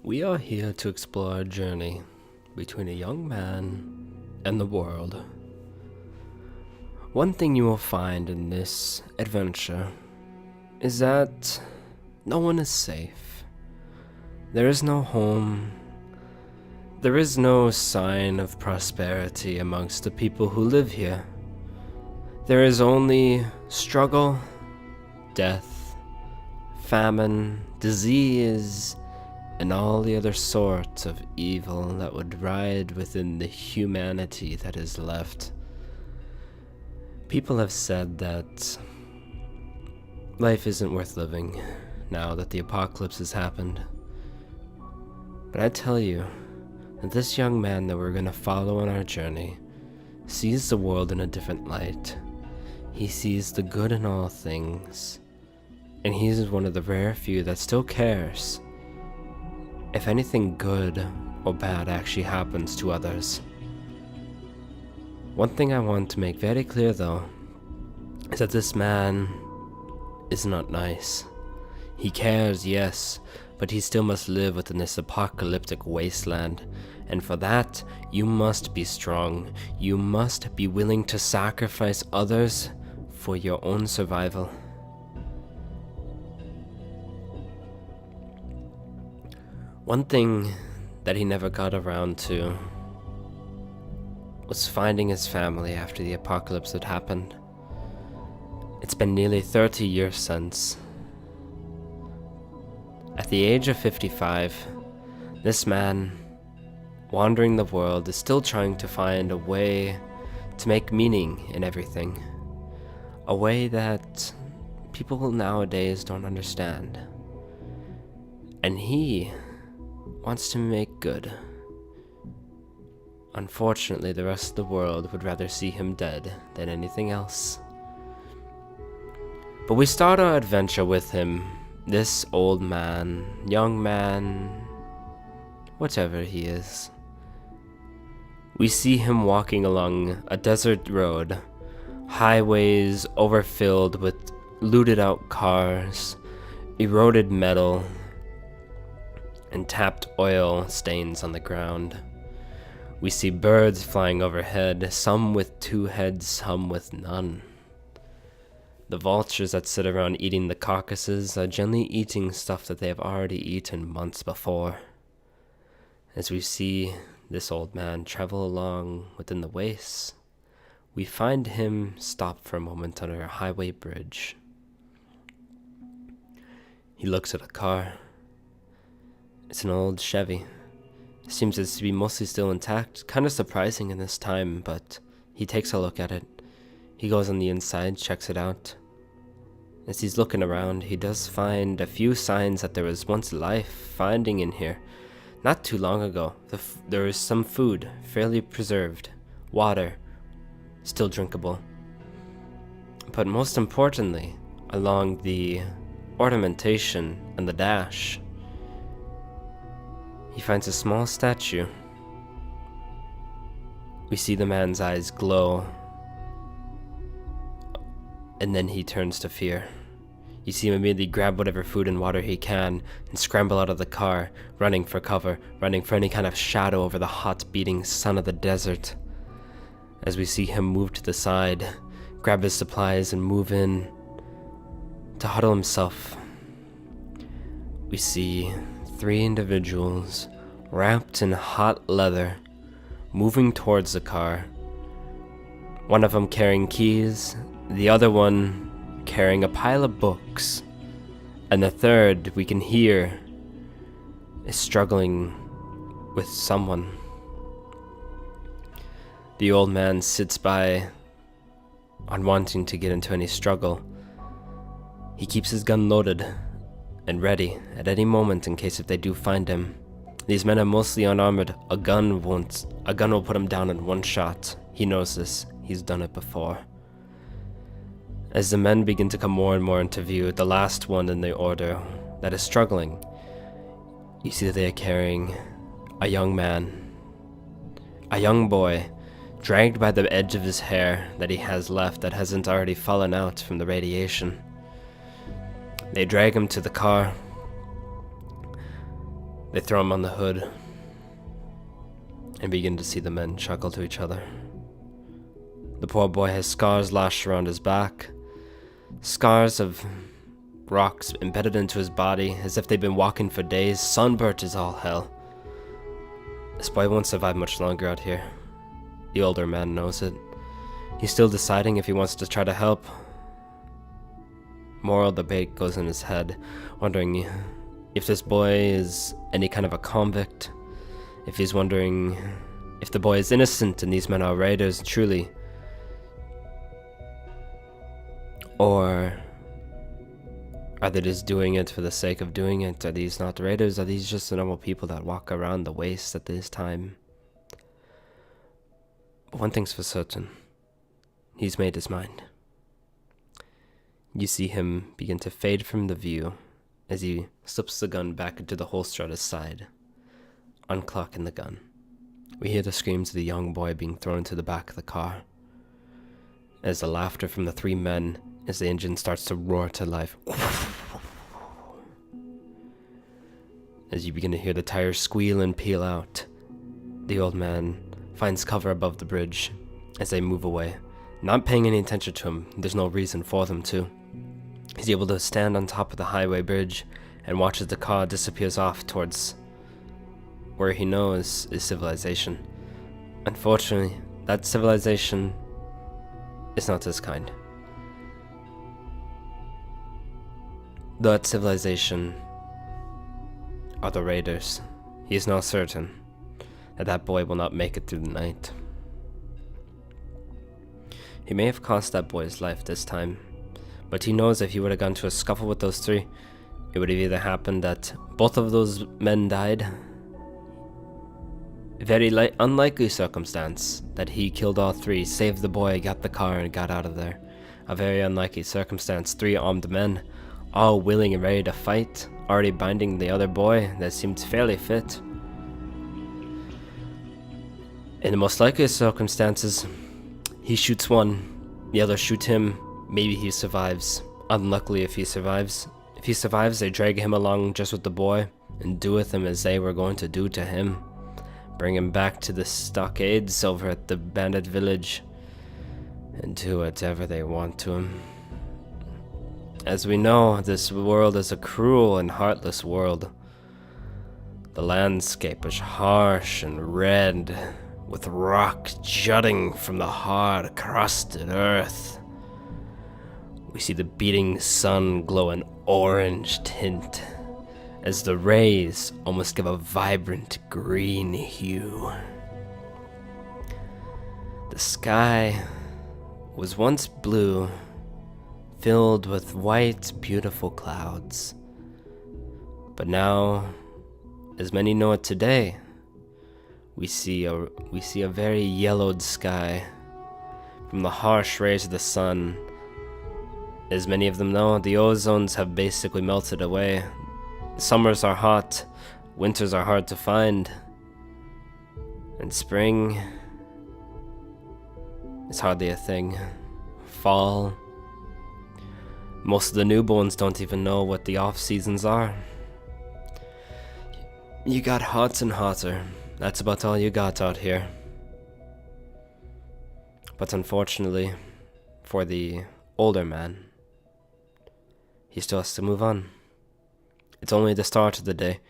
We are here to explore a journey between a young man and the world. One thing you will find in this adventure is that no one is safe. There is no home. There is no sign of prosperity amongst the people who live here. There is only struggle, death, famine, disease, and all the other sorts of evil that would ride within the humanity that is left. People have said that life isn't worth living now that the apocalypse has happened. But I tell you that this young man that we're going to follow on our journey sees the world in a different light. He sees the good in all things, and he's one of the rare few that still cares if anything good or bad actually happens to others. One thing I want to make very clear though is that this man is not nice. He cares, yes, but he still must live within this apocalyptic wasteland, and for that you must be strong. You must be willing to sacrifice others for your own survival. One thing that he never got around to was finding his family after the apocalypse had happened. It's been nearly 30 years since. At the age of 55, this man, wandering the world, is still trying to find a way to make meaning in everything. A way that people nowadays don't understand. And he wants to make good. Unfortunately, the rest of the world would rather see him dead than anything else. But we start our adventure with him, this old man, young man, whatever he is. We see him walking along a desert road, highways overfilled with looted out cars, eroded metal, and tapped oil stains on the ground. We see birds flying overhead, some with 2 heads, some with none. The vultures that sit around eating the carcasses are gently eating stuff that they have already eaten months before. As we see this old man travel along within the wastes, we find him stop for a moment under a highway bridge. He looks at a car. It's an old Chevy. Seems as to be mostly still intact. Kind of surprising in this time, but he takes a look at it. He goes on the inside, checks it out. As he's looking around, he does find a few signs that there was once life finding in here. Not too long ago, there is some food, fairly preserved. Water, still drinkable. But most importantly, along the ornamentation and the dash, he finds a small statue. We see the man's eyes glow, and then he turns to fear. You see him immediately grab whatever food and water he can and scramble out of the car, running for cover, running for any kind of shadow over the hot beating sun of the desert. As we see him move to the side, grab his supplies and move in to huddle himself, we see 3 individuals wrapped in hot leather moving towards the car. One of them carrying keys, the other one carrying a pile of books, and the third we can hear is struggling with someone. The old man sits by, unwanting to get into any struggle. He keeps his gun loaded and ready at any moment in case if they do find him. These men are mostly unarmored. A gun will put him down in one shot. He knows this. He's done it before. As the men begin to come more and more into view, the last one in the order that is struggling, you see that they are carrying a young man, a young boy, dragged by the edge of his hair that he has left that hasn't already fallen out from the radiation. They drag him to the car. They throw him on the hood and begin to see the men chuckle to each other. The poor boy has scars lashed around his back, scars of rocks embedded into his body as if they've been walking for days. Sunburnt is all hell. This boy won't survive much longer out here. The older man knows it. He's still deciding if he wants to try to help. Moral debate goes in his head, wondering if this boy is any kind of a convict, if he's wondering if the boy is innocent and these men are raiders truly, or are they just doing it for the sake of doing it? Are these not raiders? Are these just the normal people that walk around the waste at this time? But one thing's for certain. He's made his mind. You see him begin to fade from the view as he slips the gun back into the holster at his side, unclocking the gun. We hear the screams of the young boy being thrown into the back of the car, as the laughter from the three men as the engine starts to roar to life. As you begin to hear the tires squeal and peel out, the old man finds cover above the bridge as they move away. Not paying any attention to him, there's no reason for them to. He's able to stand on top of the highway bridge and watches the car disappears off towards where he knows is civilization. Unfortunately, that civilization is not his kind. That civilization are the raiders. He is now certain that that boy will not make it through the night. He may have cost that boy his life this time, but he knows if he would have gone to a scuffle with those three, it would have either happened that both of those men died, very unlikely circumstance that he killed all three, saved the boy, got the car, and got out of there. A very unlikely circumstance. 3 armed men, all willing and ready to fight, already binding the other boy that seemed fairly fit. In the most likely circumstances, he shoots one, the other shoots him, maybe he survives. Unluckily if he survives. If he survives, they drag him along just with the boy, and do with him as they were going to do to him. Bring him back to the stockades over at the bandit village, and do whatever they want to him. As we know, this world is a cruel and heartless world. The landscape is harsh and red, with rock jutting from the hard, crusted earth. We see the beating sun glow an orange tint, as the rays almost give a vibrant green hue. The sky was once blue, filled with white, beautiful clouds. But now, as many know it today, we see a very yellowed sky from the harsh rays of the sun. As many of them know, the ozones have basically melted away. Summers are hot, winters are hard to find, and spring is hardly a thing. Fall, most of the newborns don't even know what the off seasons are. You got hot and hotter. That's about all you got out here. But unfortunately, for the older man, he still has to move on. It's only the start of the day.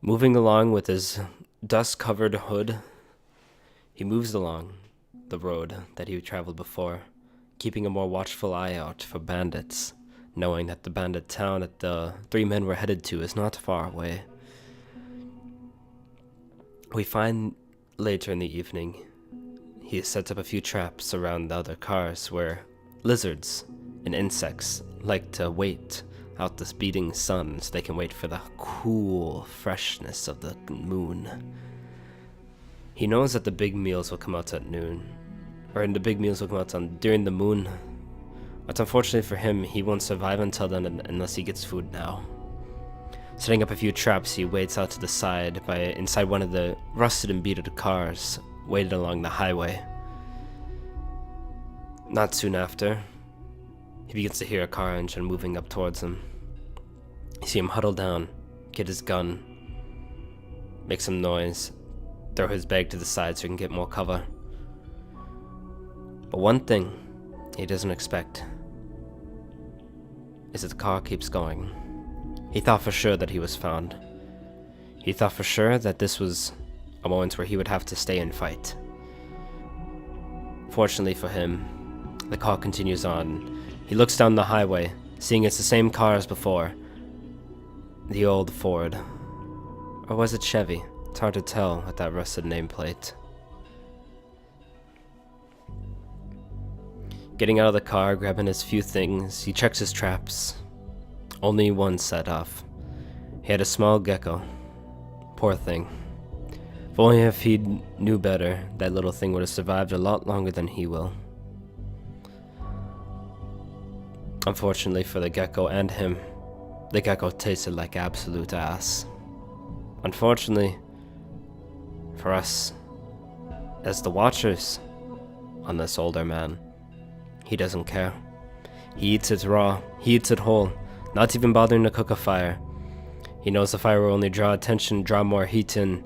Moving along with his dust-covered hood, he moves along the road that he traveled before, keeping a more watchful eye out for bandits, knowing that the bandit town that the 3 men were headed to is not far away. We find later in the evening, he sets up a few traps around the other cars where lizards and insects like to wait out this beating sun so they can wait for the cool freshness of the moon. He knows that the big meals will come out at noon, or the big meals will come out during the moon. But unfortunately for him, he won't survive until then unless he gets food now. Setting up a few traps, he waits out to the side inside one of the rusted and beat-up cars, waited along the highway. Not soon after, he begins to hear a car engine moving up towards him. You see him huddle down, get his gun, make some noise, throw his bag to the side so he can get more cover. But one thing he doesn't expect is that the car keeps going. He thought for sure that he was found. He thought for sure that this was a moment where he would have to stay and fight. Fortunately for him, the car continues on. He looks down the highway, seeing it's the same car as before. The old Ford. Or was it Chevy? It's hard to tell with that rusted nameplate. Getting out of the car, grabbing his few things, he checks his traps. Only one set off. He had a small gecko. Poor thing. If only if he knew better, that little thing would have survived a lot longer than he will. Unfortunately for the gecko and him, the gecko tasted like absolute ass. Unfortunately for us, as the watchers on this older man, he doesn't care. He eats it raw, he eats it whole, not even bothering to cook a fire. He knows the fire will only draw attention, draw more heat in,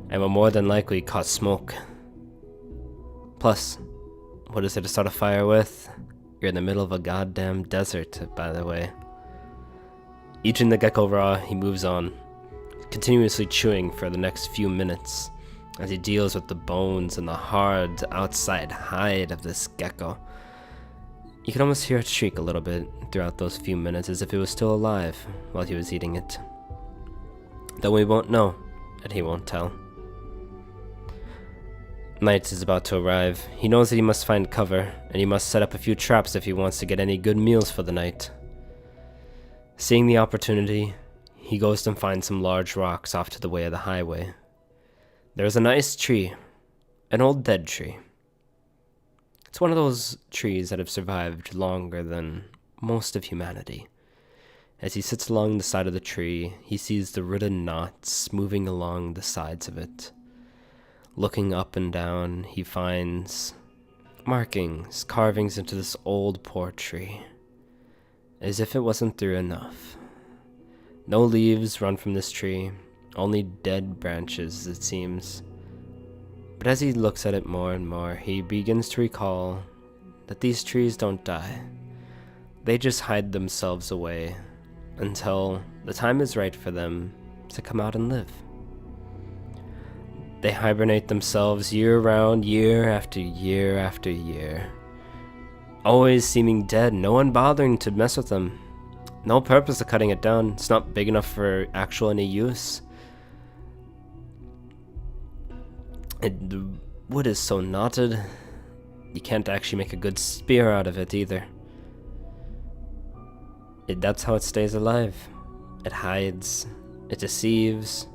and will more than likely cause smoke. Plus, what is there to start a fire with? You're in the middle of a goddamn desert, by the way. Eating the gecko raw, he moves on, continuously chewing for the next few minutes as he deals with the bones and the hard outside hide of this gecko. You can almost hear it shriek a little bit throughout those few minutes as if it was still alive while he was eating it. Though we won't know, and he won't tell. Night is about to arrive. He knows that he must find cover, and he must set up a few traps if he wants to get any good meals for the night. Seeing the opportunity, he goes and finds some large rocks off to the way of the highway. There is a nice tree, an old dead tree. It's one of those trees that have survived longer than most of humanity. As he sits along the side of the tree, he sees the written knots moving along the sides of it. Looking up and down, he finds markings, carvings into this old poor tree. As if it wasn't through enough. No leaves run from this tree, only dead branches, it seems. But as he looks at it more and more, he begins to recall that these trees don't die. They just hide themselves away until the time is right for them to come out and live. They hibernate themselves year-round, year after year after year. Always seeming dead, no one bothering to mess with them. No purpose of cutting it down, it's not big enough for actual any use. The wood is so knotted, you can't actually make a good spear out of it either. That's how it stays alive. It hides, it deceives,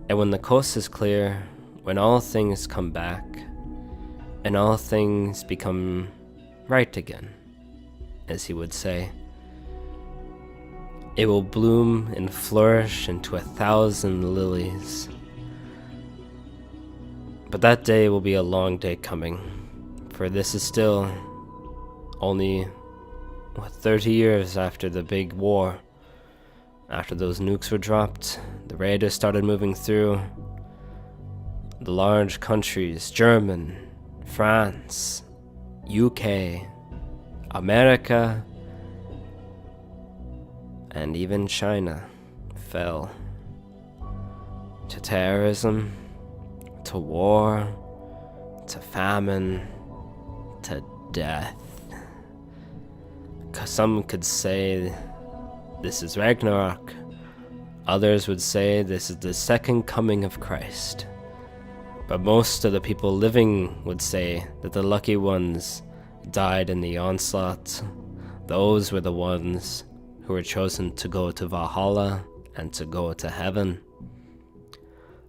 and when the coast is clear, when all things come back, and all things become right again, as he would say, it will bloom and flourish into 1,000 lilies. But that day will be a long day coming, for this is still only 30 years after the big war. After those nukes were dropped, the raiders started moving through. The large countries, German, France, UK, America, and even China fell to terrorism, to war, to famine, to death. Some could say this is Ragnarok. Others would say this is the second coming of Christ. But most of the people living would say that the lucky ones died in the onslaught. Those were the ones who were chosen to go to Valhalla and to go to heaven.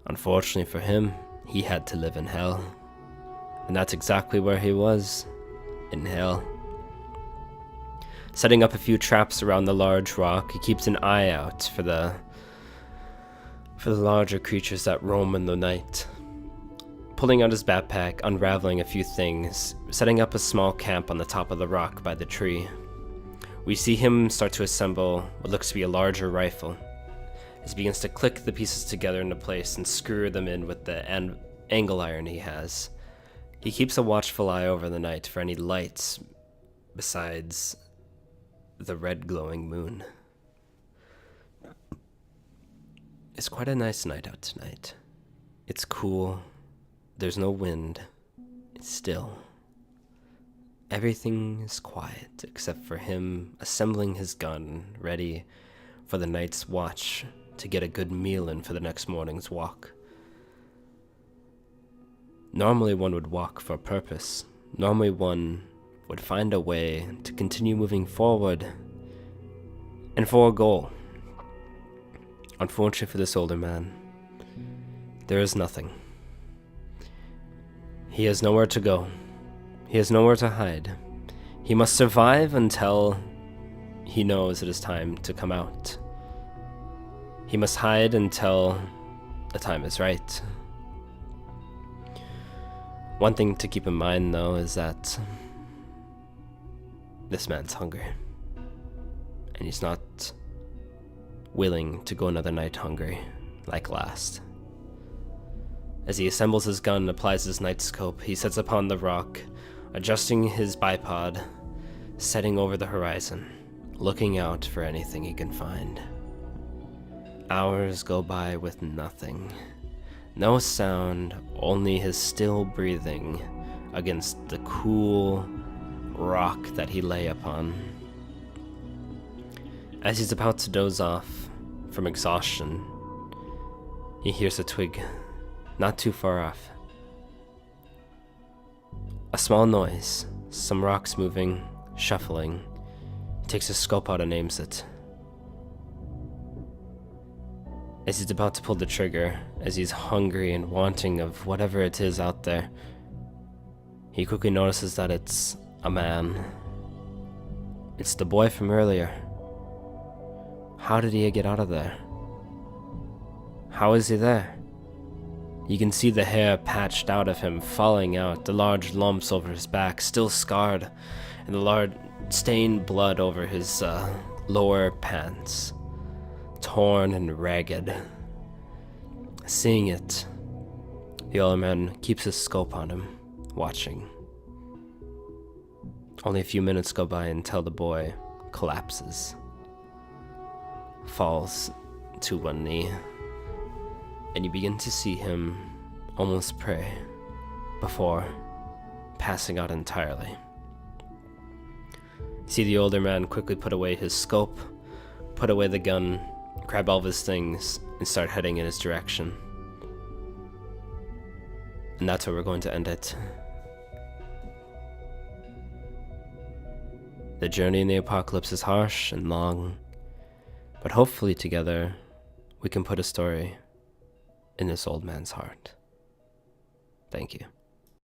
Unfortunately for him, he had to live in hell. And that's exactly where he was, in hell. Setting up a few traps around the large rock, he keeps an eye out for the larger creatures that roam in the night. Pulling out his backpack, unraveling a few things, setting up a small camp on the top of the rock by the tree. We see him start to assemble what looks to be a larger rifle. as he begins to click the pieces together into place and screw them in with the angle iron he has. He keeps a watchful eye over the night for any lights besides the red glowing moon. It's quite a nice night out tonight. It's cool. There's no wind. It's still. Everything is quiet except for him assembling his gun, ready for the night's watch to get a good meal in for the next morning's walk. Normally one would walk for a purpose. Normally one would find a way to continue moving forward and for a goal. Unfortunately for this older man, there is nothing. He has nowhere to go. He has nowhere to hide. He must survive until he knows it is time to come out. He must hide until the time is right. One thing to keep in mind, though, is that this man's hungry. And he's not willing to go another night hungry like last. As he assembles his gun and applies his night scope, he sits upon the rock, adjusting his bipod, setting over the horizon, looking out for anything he can find. Hours go by with nothing. No sound, only his still breathing against the cool rock that he lay upon. As he's about to doze off from exhaustion, he hears a twig not too far off. A small noise, some rocks moving, shuffling. He takes his scope out and aims it. As he's about to pull the trigger, as he's hungry and wanting of whatever it is out there, he quickly notices that it's a man. It's the boy from earlier. How did he get out of there? How is he there? You can see the hair patched out of him, falling out, the large lumps over his back, still scarred, and the large stained blood over his lower pants, torn and ragged. Seeing it, the older man keeps his scope on him, watching. Only a few minutes go by until the boy collapses, falls to one knee, and you begin to see him almost pray before passing out entirely. You see the older man quickly put away his scope, put away the gun, grab all of his things, and start heading in his direction. And that's where we're going to end it. The journey in the apocalypse is harsh and long, but hopefully together we can put a story in this old man's heart. Thank you.